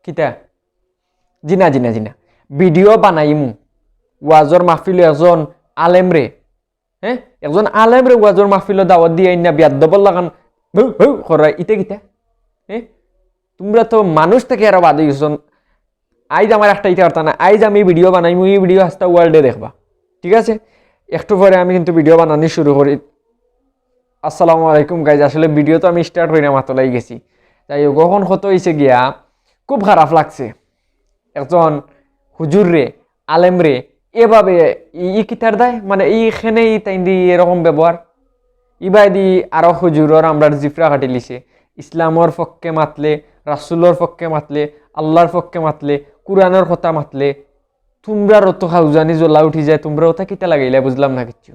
কিতা জিনা জিনা জিনা ভিডিও বানাইমু ওয়াজর মাহফিল একজন আলেম রে হ্যাঁ একজন আলেম রে ওয়াজর মাহফিল দাওয়াত দিয়ে না বিয়াদবল লাগান করা ইতে কিতা হ্যাঁ তোমরা তো মানুষ থেকে আরো বাদ গেছন আইজ আমার একটা ইতে অর্থ না আইজ আমি ভিডিও বানাইমু এই ভিডিও আস্তা ওয়ার্ল্ডে দেখবা ঠিক আছে একটু পরে আমি কিন্তু ভিডিও বানানো শুরু করি আসসালামু আলাইকুম গাইজ আসলে ভিডিও তো আমি স্টার্ট হই না মাতলাই গেছি তাই কখন কত হয়েছে গিয়া খুব খারাপ লাগছে একজন হুজুর রে আলেম রে এভাবে ই কিতার দেয় মানে এইখানেই তাই দি এরকম ব্যবহার ইবাই দি আরো হুজুরর আমরা জিফরা কাটি লিছে ইসলামর পক্ষে মাতলে রাসুলর পক্ষে মাতলে আল্লাহর পক্ষে মাতলে কুরআনের কথা মাতলে তোমরা রত হাউজানি জ্বলা উঠি যায় তোমরা ওটা কিতা লাগাইলে বুঝলাম না কিচ্ছু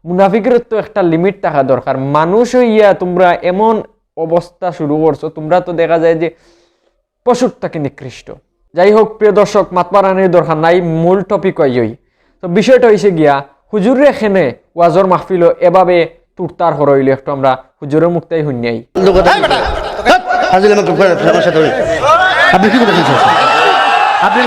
মুনাফিকের তো একটা লিমিট থাকা দরকার মানুষ হইয়া তোমরা এমন অবস্থা শুরু করছো তোমরা তো দেখা যায় যে পশুর থেকে নিকৃষ্ট যাই হোক প্রিয় দর্শক মাতমারানির দরকার নাই মূল টপিক হই তো বিষয়টা হয়েছে গিয়া হুজুরে এখানে ওয়াজর মাহফিল এভাবে তুরতার হরইলে একটু আমরা হুজুরের মুক্তাই শুনিয়াই আপনি কি বলছেন আপনি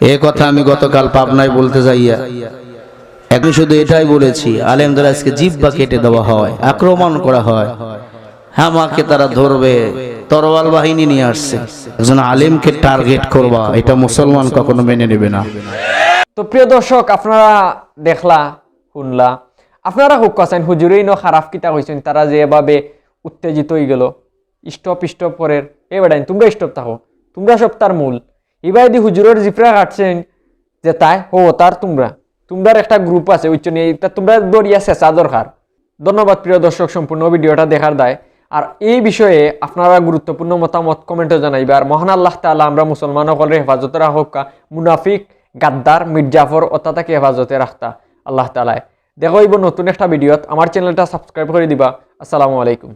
এই কথা আমি গতকাল পাবনায় বলতে যাইয়া এখন শুধু এটাই বলেছি আলেমদের আজকে জিহ্বা কেটে দেওয়া হয় আক্রমণ করা হয় আমাকে তারা ধরবে তরোয়াল বাহিনী নিয়ে আসছে একজন আলেমকে টার্গেট করবা এটা মুসলমান কখনো মেনে নেবে না তো প্রিয় দর্শক আপনারা দেখলা শুনলা আপনারা হোক কাছেন হুজুরেই ন খারাপ কিতা হয়েছেন তারা যে এভাবে উত্তেজিত হয়ে গেল স্টপ করের এ বেড়াইন তোমরা স্টপ থাকো তোমরা সব তার মূল এবার দি হুজুরের জিফরা কাটছেন যে তাই হো তার তোমরার একটা গ্রুপ আছে উচ্চ নিয়ে তোমরা দরিয়া শেষা দরকার ধন্যবাদ প্রিয় দর্শক সম্পূর্ণ ভিডিওটা দেখার দায় আর এই বিষয়ে আপনারা গুরুত্বপূর্ণ মতামত কমেন্টে জানাইবে আর মহান আল্লাহ তাআলা আমরা মুসলমান সকলের হেফাজতে রাখুক মুনাফিক গাদ্দার মির্জাফর অত্যাতাকে হেফাজতে রাখতা আল্লাহ তাআলা দেখো নতুন একটা ভিডিওত আমার চ্যানেলটা সাবস্ক্রাইব করে দিবা আসসালামু আলাইকুম।